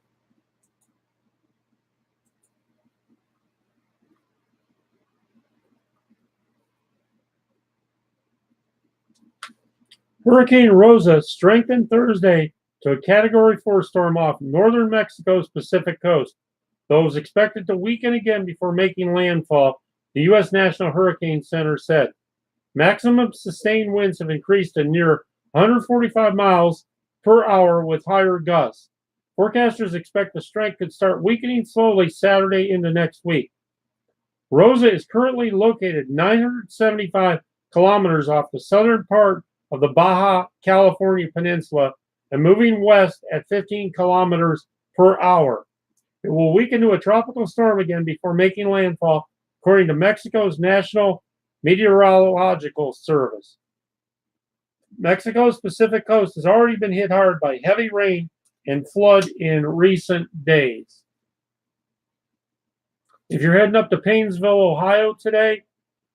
Hurricane Rosa strengthened Thursday to a Category 4 storm off northern Mexico's Pacific coast, though it was expected to weaken again before making landfall, the U.S. National Hurricane Center said. Maximum sustained winds have increased to near 145 miles per hour with higher gusts. Forecasters expect the strength could start weakening slowly Saturday into next week. Rosa is currently located 975 kilometers off the southern part of the Baja California Peninsula and moving west at 15 kilometers per hour. It will weaken to a tropical storm again before making landfall, according to Mexico's National Meteorological Service. Mexico's Pacific coast has already been hit hard by heavy rain and flood in recent days. If you're heading up to Painesville, Ohio today,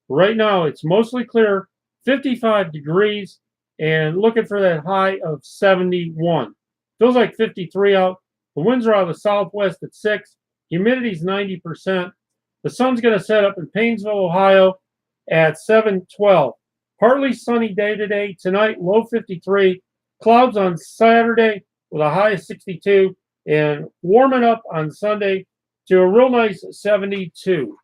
right now it's mostly clear, 55 degrees, and looking for that high of 71. Feels like 53 out. The winds are out of the southwest at 6. Humidity's 90%. The sun's going to set up in Painesville, Ohio at 7:12. Partly sunny day today. Tonight, low 53. Clouds on Saturday with a high of 62. And warming up on Sunday to a real nice 72.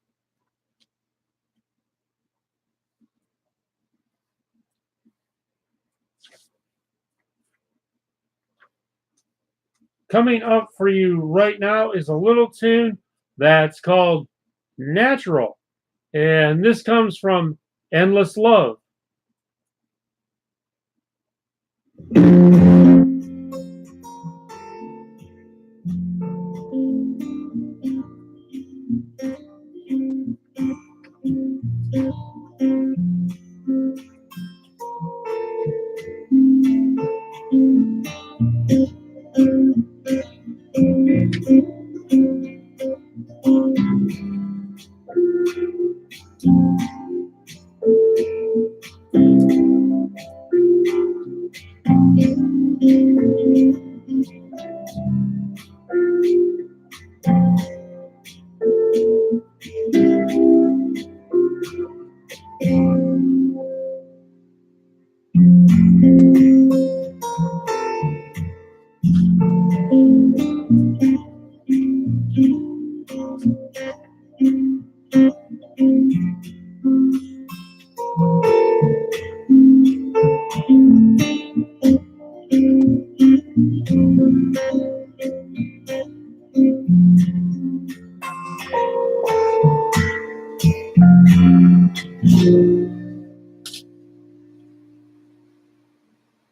Coming up for you right now is a little tune that's called Natural. And this comes from Endless Love.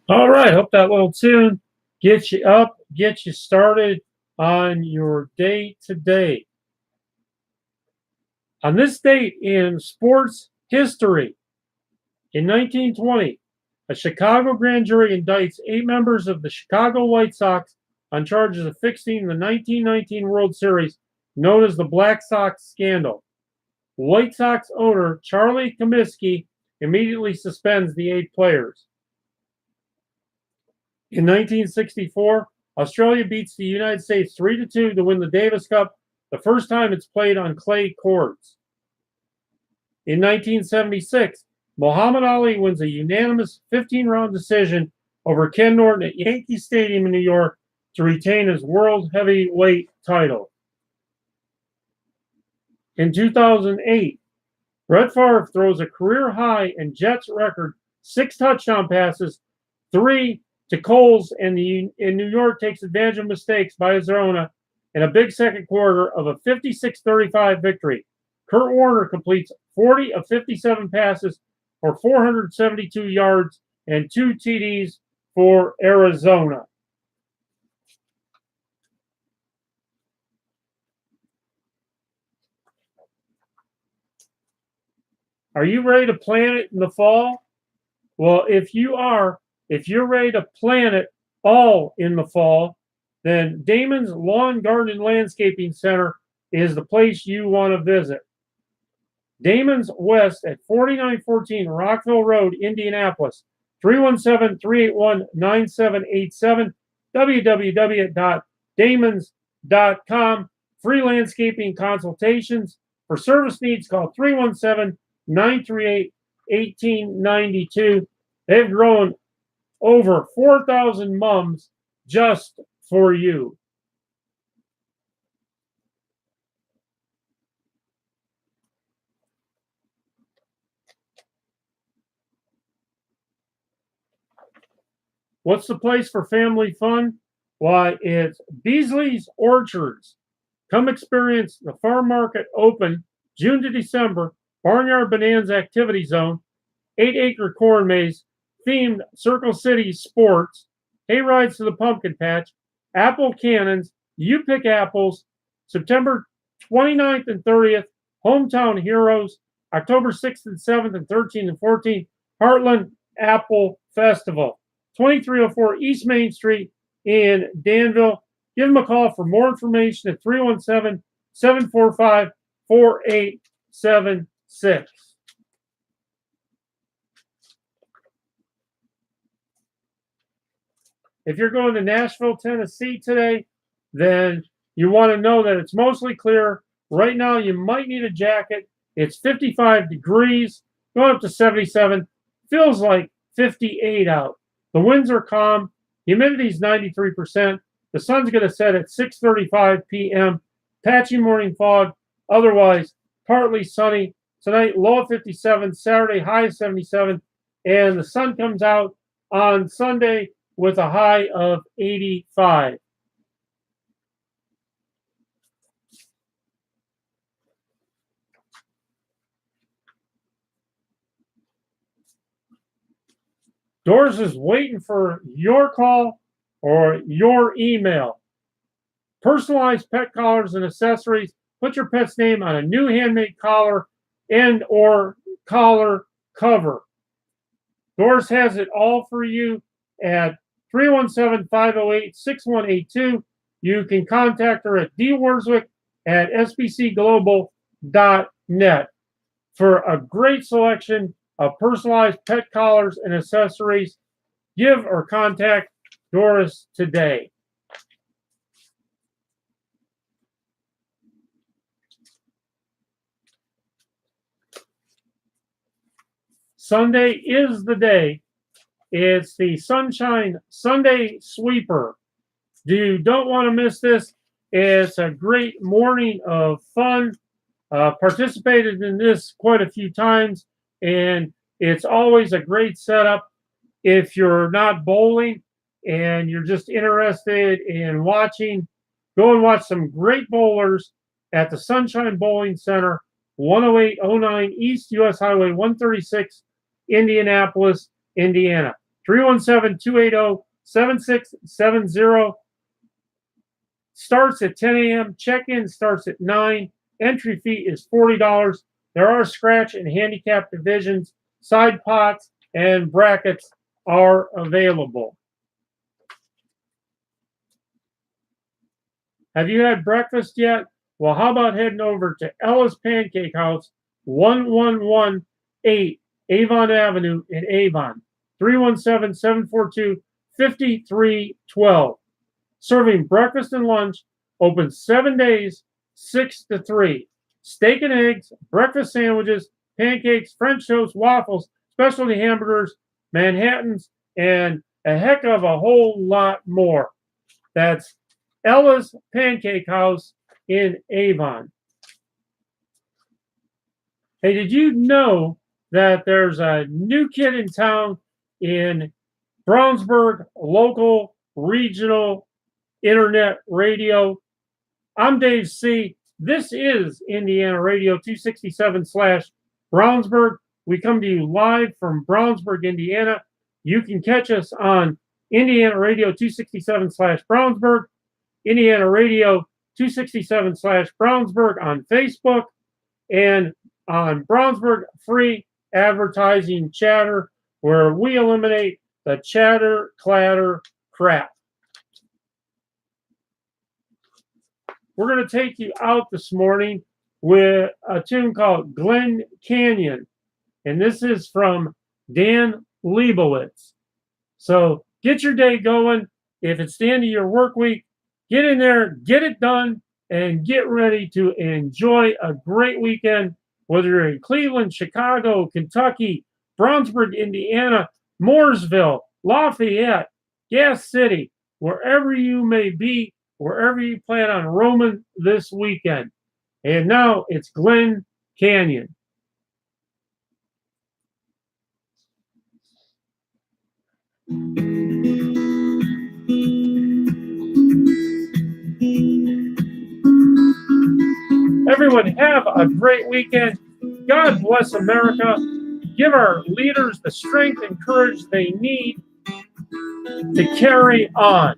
All right, hope that little tune gets you up, gets you started on your day today. On this date in sports history, in 1920, a Chicago grand jury indicts 8 members of the Chicago White Sox on charges of fixing the 1919 World Series, known as the Black Sox Scandal. White Sox owner Charlie Comiskey immediately suspends the 8 players. In 1964, Australia beats the United States 3-2 to win the Davis Cup, the first time it's played on clay courts. In 1976, Muhammad Ali wins a unanimous 15-round decision over Ken Norton at Yankee Stadium in New York to retain his world heavyweight title. In 2008, Brett Favre throws a career-high and Jets record 6 touchdown passes, 3 to Coles, and New York takes advantage of mistakes by Arizona in a big second quarter of a 56-35 victory. Kurt Warner completes 40 of 57 passes for 472 yards and 2 TDs for Arizona. Are you ready to plant it in the fall? Well, if you're ready to plant it all in the fall, then Damon's Lawn, Garden, and Landscaping Center is the place you want to visit. Damon's West at 4914 Rockville Road, Indianapolis, 317-381-9787, www.damons.com. Free landscaping consultations. For service needs, call 317-938-1892. They've grown over 4,000 mums just for you. What's the place for family fun? Why, it's Beasley's Orchards. Come experience the farm market open June to December, Barnyard Bonanza Activity Zone, 8-acre corn maze, themed Circle City sports, hay rides to the pumpkin patch, apple cannons, you pick apples, September 29th and 30th, Hometown Heroes, October 6th and 7th and 13th and 14th, Heartland Apple Festival, 2304 East Main Street, in Danville. Give them a call for more information at 317-745-4876. If you're going to Nashville, Tennessee today, then you want to know that it's mostly clear. Right now, you might need a jacket. It's 55 degrees, going up to 77. Feels like 58 out. The winds are calm. Humidity is 93%. The sun's going to set at 6:35 p.m. Patchy morning fog. Otherwise, partly sunny. Tonight, low of 57. Saturday, high of 77. And the sun comes out on Sunday with a high of 85. Doors is waiting for your call or your email. Personalized pet collars and accessories. Put your pet's name on a new handmade collar and or collar cover. Doris has it all for you at 317-508-6182. You can contact her at dwarswick@sbcglobal.net for a great selection of personalized pet collars and accessories. Give or contact Doris today. Sunday is the day. It's the Sunshine Sunday Sweeper. You don't want to miss this. It's a great morning of fun. Participated in this quite a few times, and it's always a great setup. If you're not bowling and you're just interested in watching, go and watch some great bowlers at the Sunshine Bowling Center, 10809 East US Highway 136, Indianapolis, Indiana. 317-280-7670. Starts at 10 a.m. Check-in starts at 9. Entry fee is $40. There are scratch and handicap divisions. Side pots and brackets are available. Have you had breakfast yet? Well, how about heading over to Ella's Pancake House, 1118 Avon Avenue in Avon. 317-742-5312. Serving breakfast and lunch. Open 7 days, 6 to 3. Steak and eggs, breakfast sandwiches, pancakes, French toast, waffles, specialty hamburgers, Manhattans, and a heck of a whole lot more. That's Ella's Pancake House in Avon. Hey, did you know that there's a new kid in town in Brownsburg, local, regional, internet radio? I'm Dave C. This is Indiana Radio 267/Brownsburg. We come to you live from Brownsburg, Indiana. You can catch us on Indiana Radio 267/Brownsburg, Indiana Radio 267/Brownsburg on Facebook, and on Brownsburg Free Advertising Chatter, where we eliminate the chatter, clatter, crap. We're going to take you out this morning with a tune called Glen Canyon. And this is from Dan Leibowitz. So get your day going. If it's the end of your work week, get in there, get it done, and get ready to enjoy a great weekend, whether you're in Cleveland, Chicago, Kentucky, Brownsburg, Indiana, Mooresville, Lafayette, Gas City, wherever you may be, wherever you plan on roaming this weekend. And now it's Glen Canyon. Everyone have a great weekend. God bless America. Give our leaders the strength and courage they need to carry on.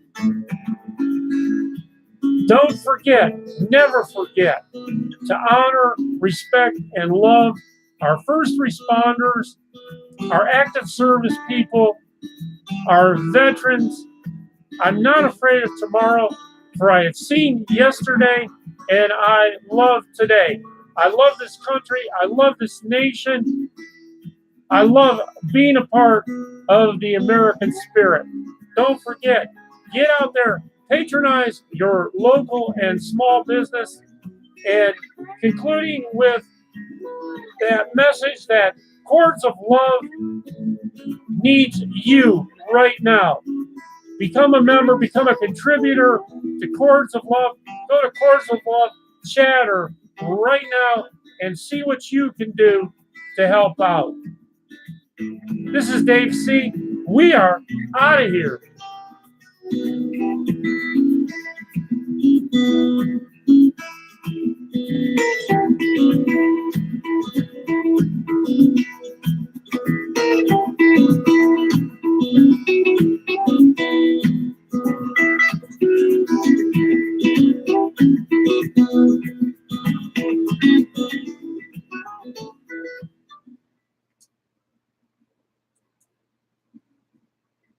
Don't forget, never forget, to honor, respect, and love our first responders, our active service people, our veterans, I'm not afraid of tomorrow, for I have seen yesterday and I love today. I love this country. I love this nation. I love being a part of the American spirit. Don't forget, get out there, patronize your local and small business, and concluding with that message that Chords of Love needs you right now. Become a member, become a contributor to Chords of Love. Go to Chords of Love Chatter right now and see what you can do to help out. This is Dave C. We are out of here.